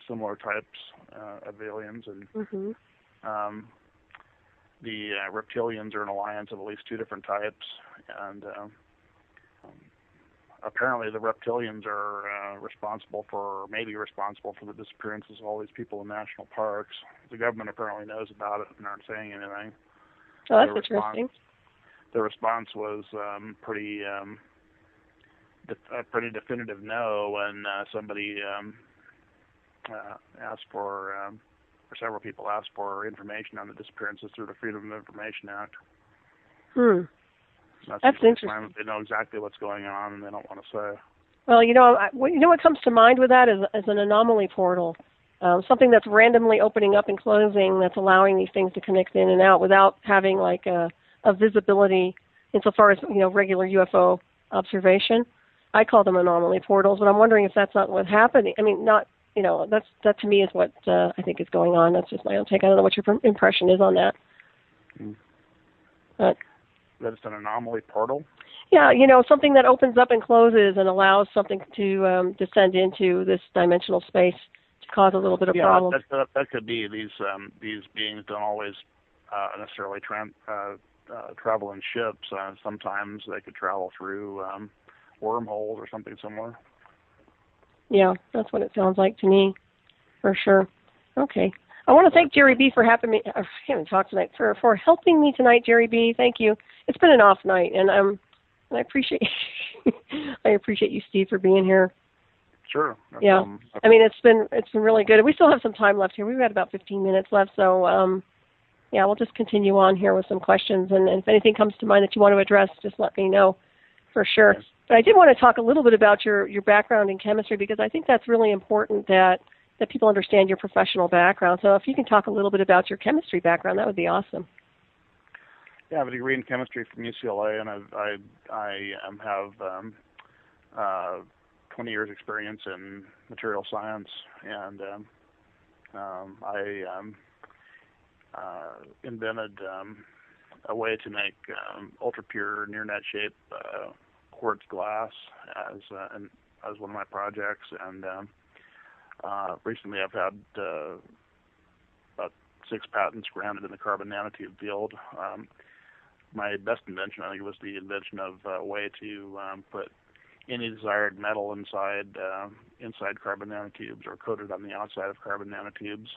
similar types of aliens, and the reptilians are an alliance of at least 2 different types, and apparently the reptilians are maybe responsible for the disappearances of all these people in national parks. The government apparently knows about it and aren't saying anything. Oh, that's interesting. The response was pretty definitive no when somebody asked for, or several people asked for information on the disappearances through the Freedom of Information Act. That's interesting. They know exactly what's going on, and they don't want to say. Well, what comes to mind with that is an anomaly portal, something that's randomly opening up and closing, that's allowing these things to connect in and out without having like a visibility insofar as regular UFO observation. I call them anomaly portals, but I'm wondering if that's not what's happening. I mean, not that to me is what I think is going on. That's just my own take. I don't know what your impression is on that. But that it's an anomaly portal? Yeah, something that opens up and closes and allows something to descend into this dimensional space to cause a little bit of problem. Yeah, that could be. These beings don't always necessarily travel in ships. Sometimes they could travel through wormholes or something similar. Yeah, that's what it sounds like to me, for sure. Okay. I want to thank Jerry B. for having me. I haven't talked tonight for helping me tonight, Jerry B. Thank you. It's been an off night, and I appreciate you, Steve, for being here. Sure. Yeah. I mean, it's been really good. We still have some time left here. We've got about 15 minutes left, so we'll just continue on here with some questions, and if anything comes to mind that you want to address, just let me know, for sure. Yes. But I did want to talk a little bit about your background in chemistry, because I think that's really important that people understand your professional background. So if you can talk a little bit about your chemistry background, that would be awesome. Yeah, I have a degree in chemistry from UCLA, and I have 20 years experience in material science, and I invented a way to make ultra pure near net shape quartz glass as one of my projects, and recently I've had about 6 patents granted in the carbon nanotube field. My best invention, I think, was the invention of a way to put any desired metal inside carbon nanotubes, or coated on the outside of carbon nanotubes.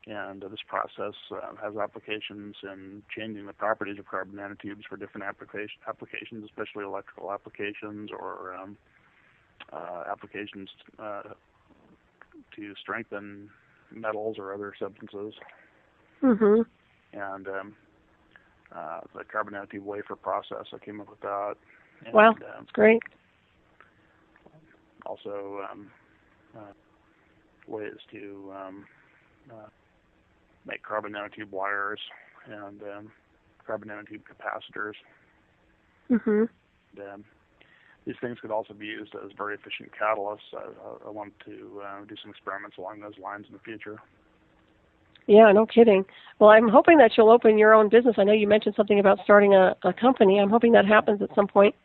And this process has applications in changing the properties of carbon nanotubes for different applications, especially electrical applications, or applications to strengthen metals or other substances. Mm-hmm. And the carbon nanotube wafer process, I came up with that. And, wow, that's great. Also, ways to make carbon nanotube wires and carbon nanotube capacitors. Mm-hmm. And, these things could also be used as very efficient catalysts. I want to do some experiments along those lines in the future. Yeah, no kidding. Well, I'm hoping that you'll open your own business. I know you mentioned something about starting a company. I'm hoping that happens at some point.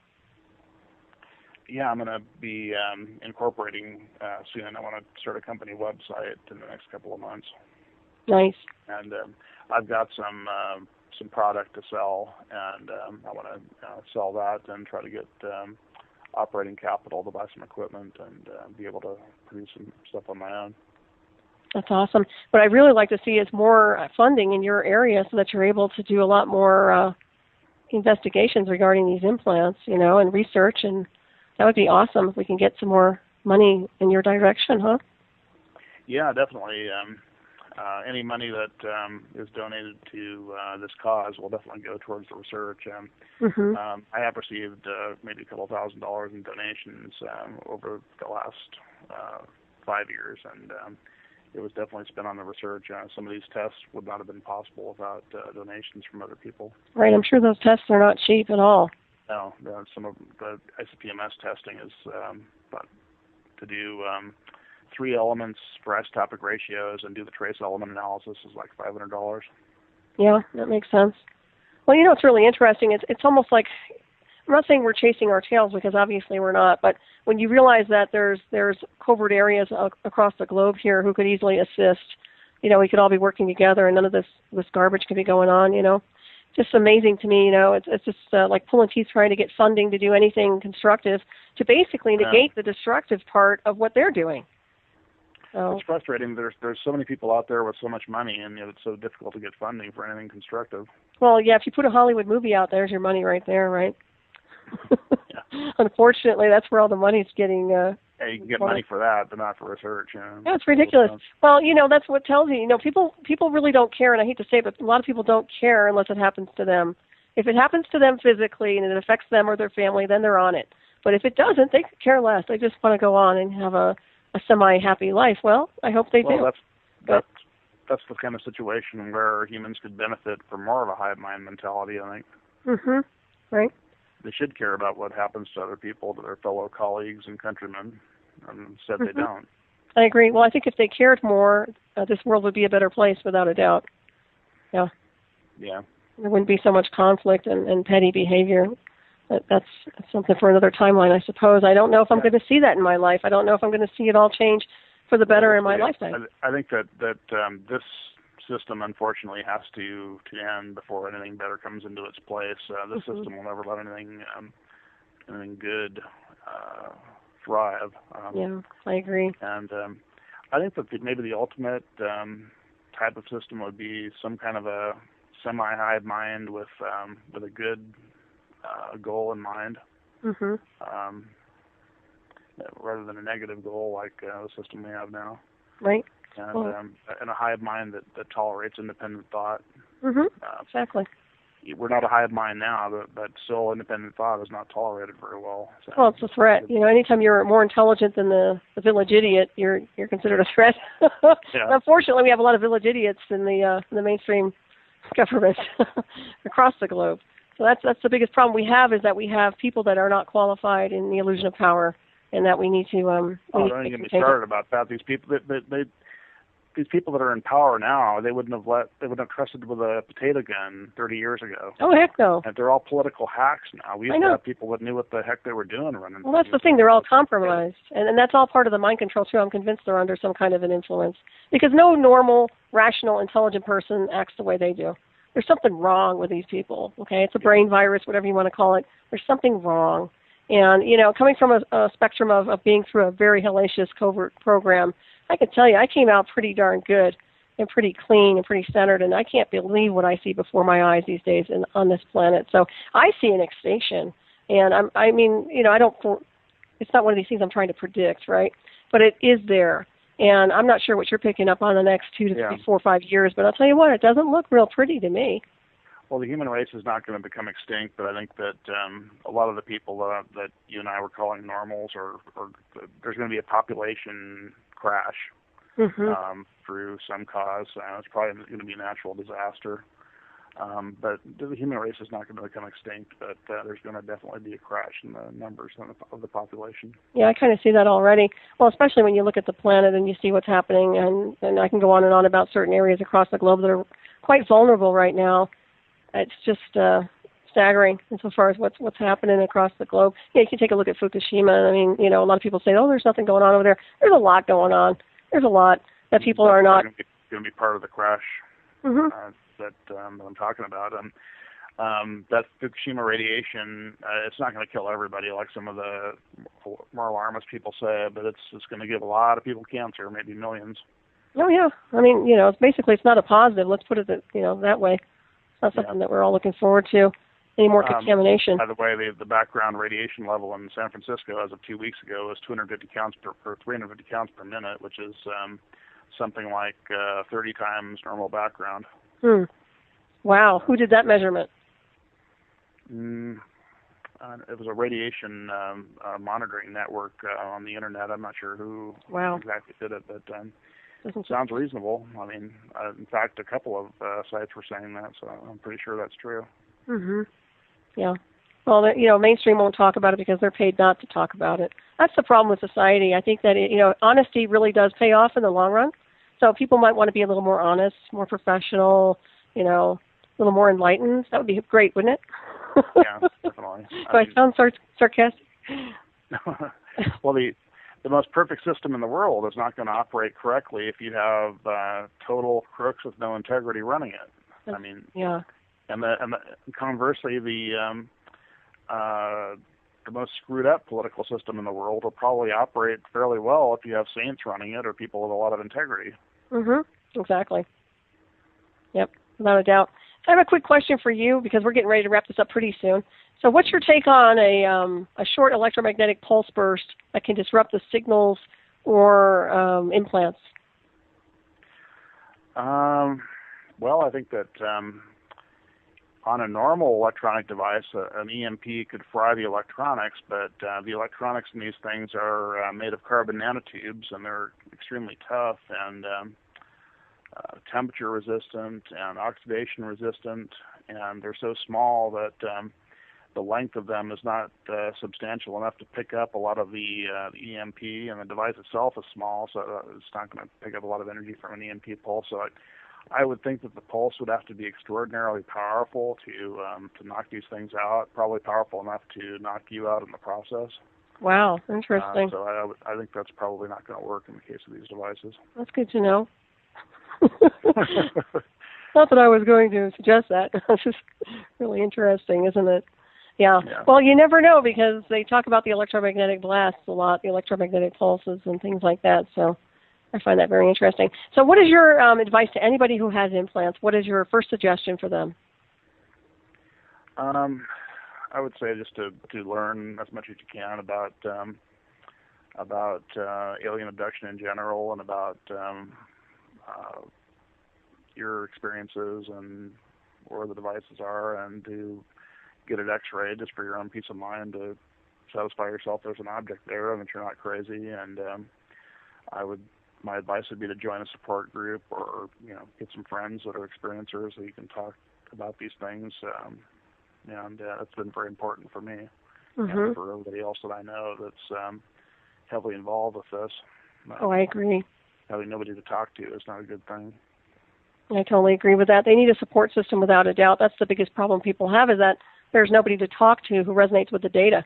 Yeah, I'm going to be incorporating soon. I want to start a company website in the next couple of months. Nice. And I've got some product to sell, and I want to sell that and try to get operating capital to buy some equipment and be able to produce some stuff on my own. That's awesome. What I'd really like to see is more funding in your area so that you're able to do a lot more investigations regarding these implants, and research, and that would be awesome if we can get some more money in your direction, huh? Yeah, definitely. Any money that is donated to this cause will definitely go towards the research. Mm-hmm. I have received maybe a couple $1,000s in donations over the last 5 years, and it was definitely spent on the research. Some of these tests would not have been possible without donations from other people. Right, I'm sure those tests are not cheap at all. No, some of the ICP-MS testing is but to do 3 elements for isotopic ratios and do the trace element analysis is like $500. Yeah, that makes sense. Well, it's really interesting. It's almost like, I'm not saying we're chasing our tails, because obviously we're not, but when you realize that there's covert areas across the globe here who could easily assist, we could all be working together and none of this garbage could be going on, Just amazing to me, it's just like pulling teeth trying to get funding to do anything constructive to basically negate the destructive part of what they're doing. So, it's frustrating. There's so many people out there with so much money, and it's so difficult to get funding for anything constructive. Well, yeah, if you put a Hollywood movie out, there's your money right there, right? Unfortunately, that's where all the money's getting. Yeah, you can get money for that, but not for research. Yeah, it's ridiculous. Well, that's what tells you. People really don't care, and I hate to say it, but a lot of people don't care unless it happens to them. If it happens to them physically and it affects them or their family, then they're on it. But if it doesn't, they could care less. They just want to go on and have a semi-happy life. Well, I hope they do. That's the kind of situation where humans could benefit from more of a hive mind mentality, I think. Mm-hmm. Right. They should care about what happens to other people, to their fellow colleagues and countrymen, and instead they don't. I agree. Well, I think if they cared more, this world would be a better place, without a doubt. Yeah. Yeah. There wouldn't be so much conflict and petty behavior. That's something for another timeline, I suppose. I don't know if I'm going to see that in my life. I don't know if I'm going to see it all change for the better in my lifetime. I think that this system, unfortunately, has to end before anything better comes into its place. This system will never let anything good thrive. Yeah, I agree. And I think that maybe the ultimate type of system would be some kind of a semi-hive mind with a good goal in mind, rather than a negative goal like the system we have now. Right. And a hive mind that tolerates independent thought. Exactly. We're not a hive mind now, but still independent thought is not tolerated very well. So. Well, it's a threat. Anytime you're more intelligent than the village idiot, you're considered a threat. Yeah. Unfortunately, we have a lot of village idiots in the mainstream government across the globe. So that's the biggest problem we have, is that we have people that are not qualified in the illusion of power, and that we need to. Don't even get me started about that. These people, these people that are in power now, they wouldn't have trusted with a potato gun 30 years ago. Oh, heck no. And they're all political hacks now. We used to have people that knew what the heck they were doing running. Well, that's the thing. They're all compromised. And that's all part of the mind control, too. I'm convinced they're under some kind of an influence. Because no normal, rational, intelligent person acts the way they do. There's something wrong with these people, okay? It's a brain virus, whatever you want to call it. There's something wrong. And, coming from a spectrum of being through a very hellacious covert program, I can tell you, I came out pretty darn good and pretty clean and pretty centered, and I can't believe what I see before my eyes these days on this planet. So I see an extinction, and it's not one of these things I'm trying to predict, right? But it is there, and I'm not sure what you're picking up on the next 2 to 3, 4, 5 years, but I'll tell you what, it doesn't look real pretty to me. Well, the human race is not going to become extinct, but I think that a lot of the people that you and I were calling normals, or there's going to be a population crash through some cause. It's probably going to be a natural disaster. But the human race is not going to become extinct, but there's going to definitely be a crash in the numbers of the population. Yeah, I kind of see that already. Well, especially when you look at the planet and you see what's happening, and I can go on and on about certain areas across the globe that are quite vulnerable right now. It's just staggering insofar as what's happening across the globe. Yeah, you can take a look at Fukushima. I mean, a lot of people say, oh, there's nothing going on over there. There's a lot going on. There's a lot that people are not. Going to be part of the crash that I'm talking about. That Fukushima radiation, it's not going to kill everybody like some of the more alarmist people say, but it's going to give a lot of people cancer, maybe millions. Oh, yeah. I mean, it's not a positive. Let's put it that way. It's not something that we're all looking forward to. Any more contamination. By the way, the background radiation level in San Francisco as of 2 weeks ago was 250 counts per 350 counts per minute, which is something like 30 times normal background. Wow. Who did that measurement? It was a radiation monitoring network on the internet. I'm not sure who exactly did it, but sounds reasonable. I mean, in fact, a couple of sites were saying that, so I'm pretty sure that's true. Yeah. Well, mainstream won't talk about it because they're paid not to talk about it. That's the problem with society. I think that honesty really does pay off in the long run. So people might want to be a little more honest, more professional, a little more enlightened. That would be great, wouldn't it? Yeah, definitely. Do I sound sarcastic? Well, the most perfect system in the world is not going to operate correctly if you have total crooks with no integrity running it. I mean, yeah. And conversely, the most screwed up political system in the world will probably operate fairly well if you have saints running it or people with a lot of integrity. Exactly. Yep, without a doubt. So I have a quick question for you because we're getting ready to wrap this up pretty soon. So what's your take on a short electromagnetic pulse burst that can disrupt the signals or implants? Well, I think that on a normal electronic device, an EMP could fry the electronics, but the electronics in these things are made of carbon nanotubes, and they're extremely tough and temperature resistant and oxidation resistant, and they're so small that the length of them is not substantial enough to pick up a lot of the EMP, and the device itself is small, so it's not going to pick up a lot of energy from an EMP pulse. So I would think that the pulse would have to be extraordinarily powerful to knock these things out, probably powerful enough to knock you out in the process. Wow, interesting. So I think that's probably not going to work in the case of these devices. That's good to know. Not that I was going to suggest that. It's just really interesting, isn't it? Yeah. Well, you never know because they talk about the electromagnetic blasts a lot, the electromagnetic pulses and things like that. So I find that very interesting. So what is your advice to anybody who has implants? What is your first suggestion for them? I would say just to learn as much as you can about alien abduction in general and about your experiences and where the devices are, and to get it x-rayed just for your own peace of mind to satisfy yourself there's an object there and that you're not crazy. And my advice would be to join a support group or get some friends that are experiencers so you can talk about these things. And that's been very important for me and for everybody else that I know that's heavily involved with this. I agree. Having nobody to talk to is not a good thing. I totally agree with that. They need a support system without a doubt. That's the biggest problem people have is that there's nobody to talk to who resonates with the data.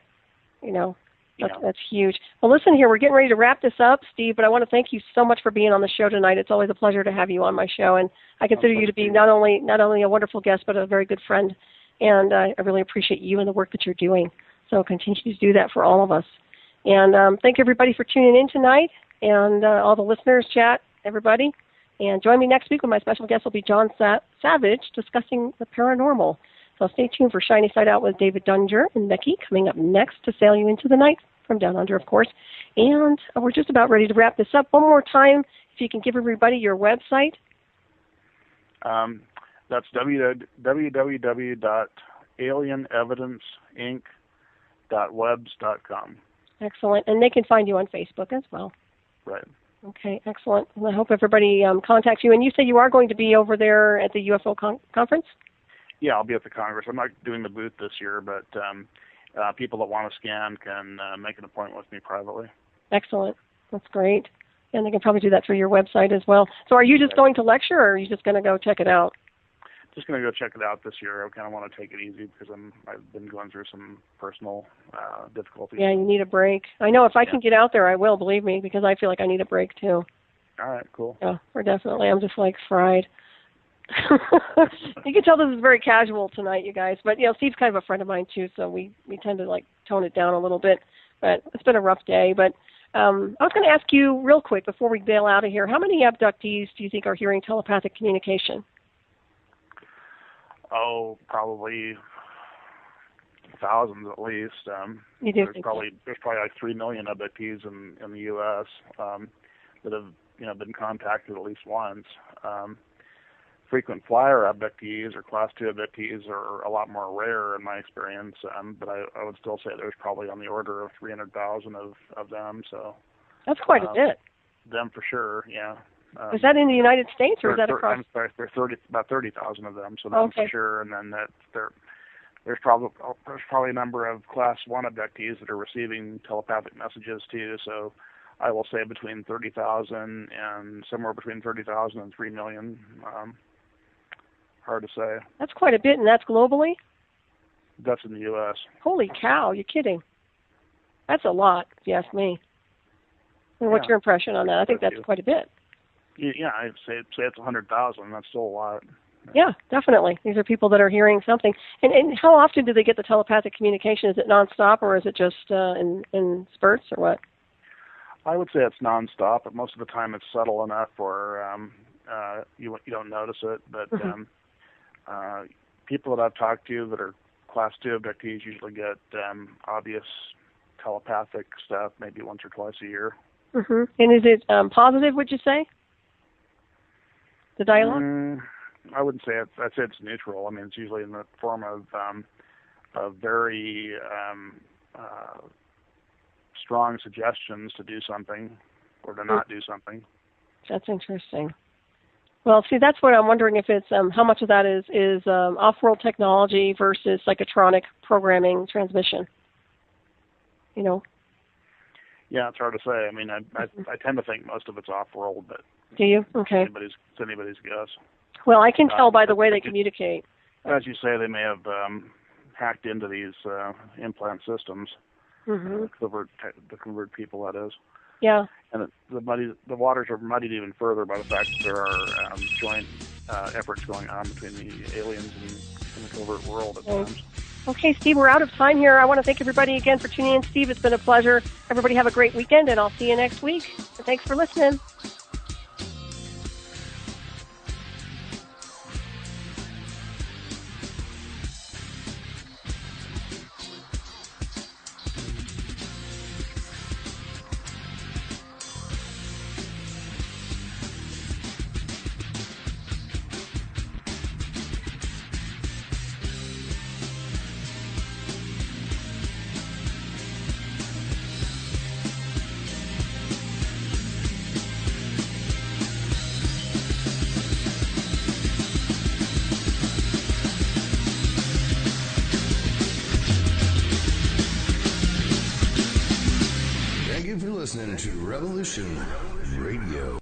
That's huge. Well, listen here, we're getting ready to wrap this up, Steve, but I want to thank you so much for being on the show tonight. It's always a pleasure to have you on my show, and I consider you to be not only a wonderful guest, but a very good friend, and I really appreciate you and the work that you're doing. So continue to do that for all of us. And thank everybody for tuning in tonight, and all the listeners, chat, everybody. And join me next week when my special guest will be John Savage discussing the paranormal. So stay tuned for Shiny Side Out with David Dunger and Becky coming up next to sail you into the night from down under, of course. And we're just about ready to wrap this up. One more time, if you can give everybody your website. That's www.alienevidenceinc.webs.com. Excellent. And they can find you on Facebook as well. Right. Okay, excellent. And I hope everybody contacts you. And you say you are going to be over there at the UFO conference? Yeah, I'll be at the Congress. I'm not doing the booth this year, but people that want to scan can make an appointment with me privately. Excellent. That's great. And they can probably do that through your website as well. So are you just going to lecture, or are you just going to go check it out? Just going to go check it out this year. I kind of want to take it easy because I've been going through some personal difficulties. Yeah, you need a break. I know if I can get out there, I will, believe me, because I feel like I need a break too. All right, cool. Yeah, we're definitely. I'm just like fried. You can tell this is very casual tonight, you guys. But, Steve's kind of a friend of mine too, so we tend to tone it down a little bit. But it's been a rough day. But I was going to ask you real quick before we bail out of here, how many abductees do you think are hearing telepathic communication? Oh, probably thousands at least. You do think there's probably like 3 million abductees in the U.S. That have been contacted at least once. Frequent flyer abductees or Class 2 abductees are a lot more rare in my experience, but I would still say there's probably on the order of 300,000 of them. So that's quite a bit. Them for sure, yeah. Is that in the United States or is that across? I'm sorry, there's about 30,000 of them, so that's for sure. And then there's probably a number of class 1 abductees that are receiving telepathic messages too. So I will say between 30,000 and somewhere between 30,000 and 3 million. Hard to say. That's quite a bit, and that's globally? That's in the U.S. Holy cow, you're kidding. That's a lot, if you ask me. And what's your impression on that? I think that's quite a bit. Yeah, I'd say it's 100,000. That's still a lot. Yeah, definitely. These are people that are hearing something. And how often do they get the telepathic communication? Is it nonstop, or is it just in spurts, or what? I would say it's nonstop, but most of the time it's subtle enough where you don't notice it. But people that I've talked to that are class 2 abductees usually get obvious telepathic stuff maybe once or twice a year. Mm-hmm. And is it positive, would you say? The dialogue? I wouldn't say it. I'd say it's neutral. I mean, it's usually in the form of very strong suggestions to do something or to not do something. That's interesting. Well, see, that's what I'm wondering if it's how much of that is off-world technology versus psychotronic programming transmission. You know. Yeah, it's hard to say. I mean, I tend to think most of it's off-world, but do you? Okay. It's anybody's guess. Well, I can tell by the way they communicate. As you say, they may have hacked into these implant systems. Mm-hmm. The convert people, that is. Yeah. And the waters are muddied even further by the fact that there are joint efforts going on between the aliens and the covert world at times. Okay, Steve, we're out of time here. I want to thank everybody again for tuning in. Steve, it's been a pleasure. Everybody have a great weekend, and I'll see you next week. And thanks for listening. Thank you for listening to Revolution Radio.